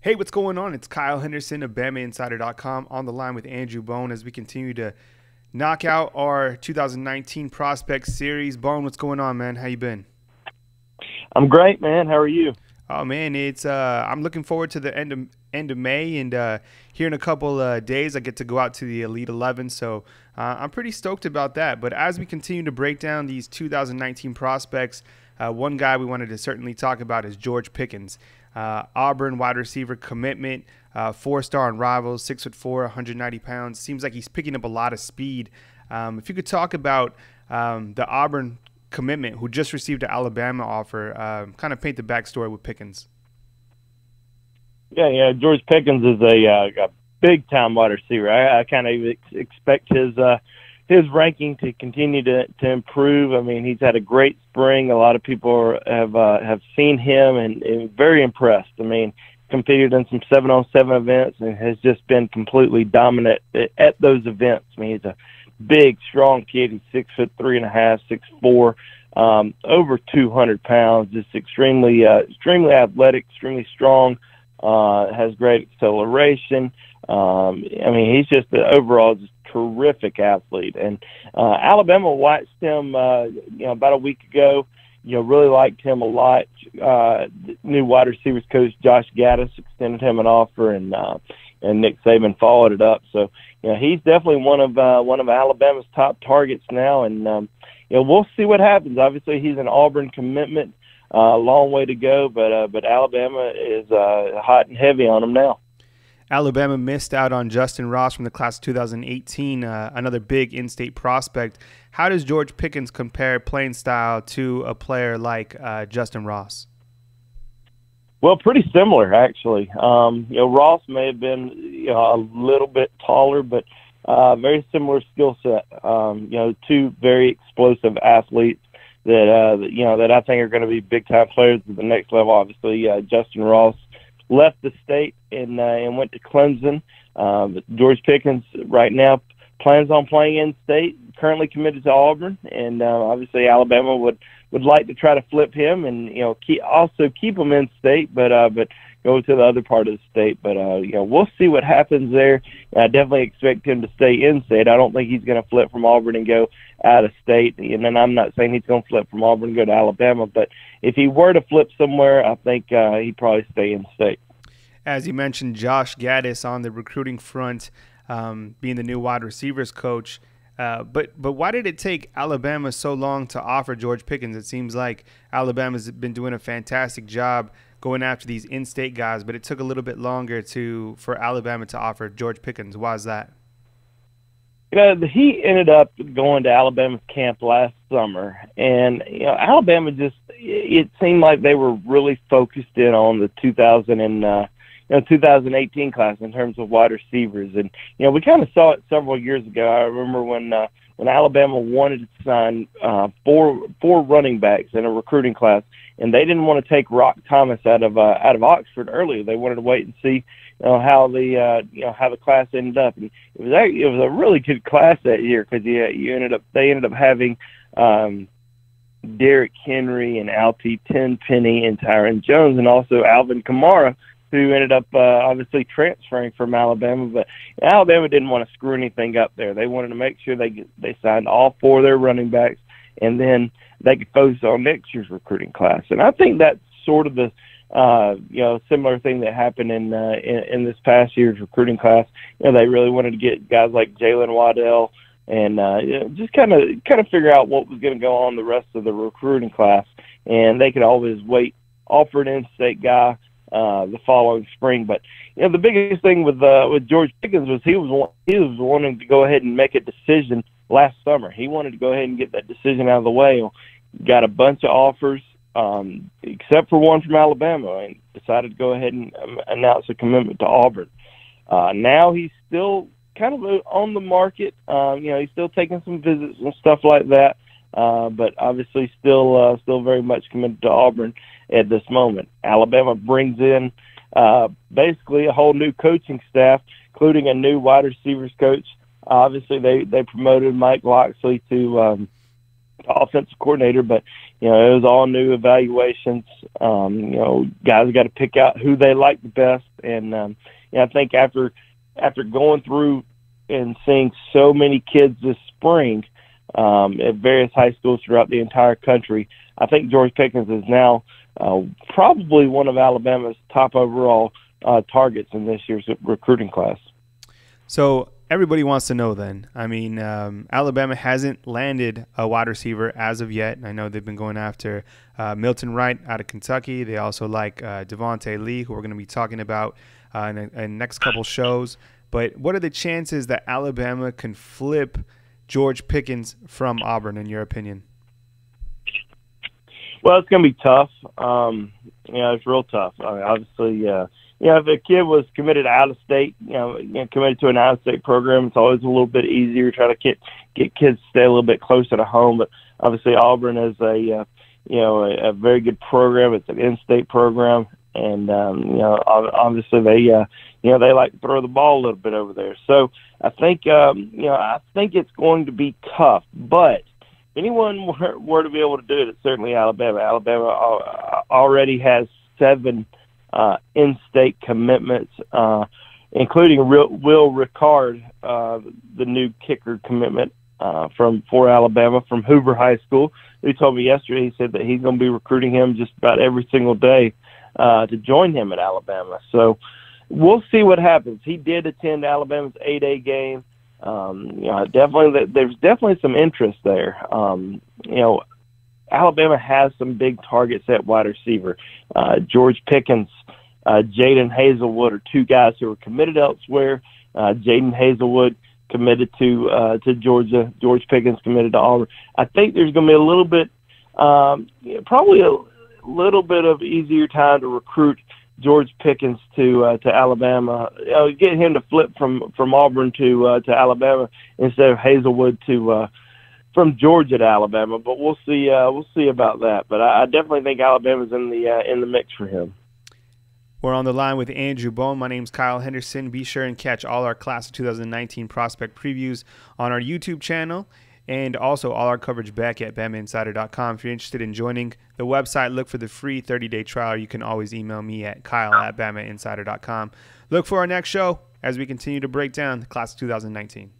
Hey, what's going on? It's Kyle Henderson of BamaInsider.com on the line with Andrew Bone as we continue to knock out our 2019 prospect series. Bone, what's going on, man? How you been? I'm great, man. How are you? Oh man, it's I'm looking forward to the end of May, and here in a couple days I get to go out to the Elite 11. So I'm pretty stoked about that. But as we continue to break down these 2019 prospects, one guy we wanted to certainly talk about is George Pickens. Auburn wide receiver commitment, 4-star on Rivals, 6'4", 190 pounds. Seems like he's picking up a lot of speed. If you could talk about the Auburn commitment who just received an Alabama offer, kind of paint the backstory with Pickens. Yeah. George Pickens is a big time wide receiver. I kind of expect his ranking to continue to improve. I mean, he's had a great spring. A lot of people have seen him and very impressed. I mean, competed in some 7-on-7 events and has just been completely dominant at those events. I mean, he's a big, strong kid. He's 6'3.5", 6'4", over 200 pounds. Just extremely athletic, extremely strong. Has great acceleration. I mean, he's just overall just terrific athlete. And Alabama watched him, about a week ago. Really liked him a lot. New wide receivers coach Josh Gaddis extended him an offer, and Nick Saban followed it up. So, he's definitely one of Alabama's top targets now, and we'll see what happens. Obviously, he's an Auburn commitment, a long way to go, but Alabama is hot and heavy on him now. Alabama missed out on Justin Ross from the class of 2018, another big in-state prospect. How does George Pickens compare playing style to a player like Justin Ross? Well, pretty similar, actually. Ross may have been a little bit taller, but very similar skill set. Two very explosive athletes that I think are going to be big-time players at the next level. Obviously, Justin Ross left the state and went to Clemson. But George Pickens right now plans on playing in state, currently committed to Auburn, and obviously Alabama would like to try to flip him and keep him in state, but go to the other part of the state. But we'll see what happens there. I definitely expect him to stay in state. I don't think he's going to flip from Auburn and go out of state. And then I'm not saying he's going to flip from Auburn and go to Alabama, but if he were to flip somewhere, I think he'd probably stay in state. As you mentioned, Josh Gaddis on the recruiting front, being the new wide receivers coach. But why did it take Alabama so long to offer George Pickens? It seems like Alabama's been doing a fantastic job going after these in-state guys, but it took a little bit longer for Alabama to offer George Pickens. Why is that? He ended up going to Alabama's camp last summer, and Alabama it seemed like they were really focused in on the 2018 class in terms of wide receivers. And we kind of saw it several years ago. I remember when Alabama wanted to sign four running backs in a recruiting class, and they didn't want to take Rock Thomas out of Oxford earlier. They wanted to wait and see how the class ended up. And it was a really good class that year because they ended up having Derrick Henry and Altie Tenpenny and Tyron Jones, and also Alvin Kamara, who ended up obviously transferring from Alabama. But Alabama didn't want to screw anything up there. They wanted to make sure they signed all four of their running backs, and then they could focus on next year's recruiting class. And I think that's sort of the similar thing that happened in this past year's recruiting class. They really wanted to get guys like Jalen Waddell and just kind of figure out what was going to go on the rest of the recruiting class, and they could always offer an in-state guy the following spring. But the biggest thing with George Pickens was he was wanting to go ahead and make a decision last summer. He wanted to go ahead and get that decision out of the way. Got a bunch of offers, except for one from Alabama, and decided to go ahead and announce a commitment to Auburn. Now he's still kind of on the market. He's still taking some visits and stuff like that, but obviously still very much committed to Auburn at this moment. Alabama brings in basically a whole new coaching staff, including a new wide receivers coach. Obviously, they promoted Mike Locksley to offensive coordinator, but it was all new evaluations. Guys got to pick out who they like the best, And I think after going through and seeing so many kids this spring at various high schools throughout the entire country, I think George Pickens is now probably one of Alabama's top overall targets in this year's recruiting class. So everybody wants to know then. I mean, Alabama hasn't landed a wide receiver as of yet. I know they've been going after Milton Wright out of Kentucky. They also like Devontae Lee, who we're going to be talking about in the next couple shows. But what are the chances that Alabama can flip George Pickens from Auburn, in your opinion? Well, it's going to be tough. It's real tough. I mean, obviously, if a kid was committed out of state, committed to an out of state program, it's always a little bit easier to try to get kids to stay a little bit closer to home. But obviously, Auburn is a very good program. It's an in-state program, and obviously they like to throw the ball a little bit over there. So I think it's going to be tough, but anyone were to be able to do it, it's certainly Alabama. Alabama already has 7 in-state commitments, including Will Ricard, the new kicker commitment for Alabama from Hoover High School. He told me yesterday, he said that he's going to be recruiting him just about every single day to join him at Alabama. So we'll see what happens. He did attend Alabama's 8A game. There's definitely some interest there. Alabama has some big targets at wide receiver. George Pickens, Jaden Hazelwood are 2 guys who are committed elsewhere. Jaden Hazelwood committed to Georgia. George Pickens committed to Auburn. I think there's going to be a little bit, probably a little bit of easier time to recruit George Pickens to Alabama. Get him to flip from Auburn to Alabama instead of Hazelwood from Georgia to Alabama. But we'll see about that. But I definitely think Alabama's in the mix for him. We're on the line with Andrew Bone. My name's Kyle Henderson. Be sure and catch all our class of 2019 prospect previews on our YouTube channel, and also all our coverage back at BamaInsider.com. If you're interested in joining the website, look for the free 30-day trial. You can always email me at kyle@BamaInsider.com. Look for our next show as we continue to break down the class of 2019.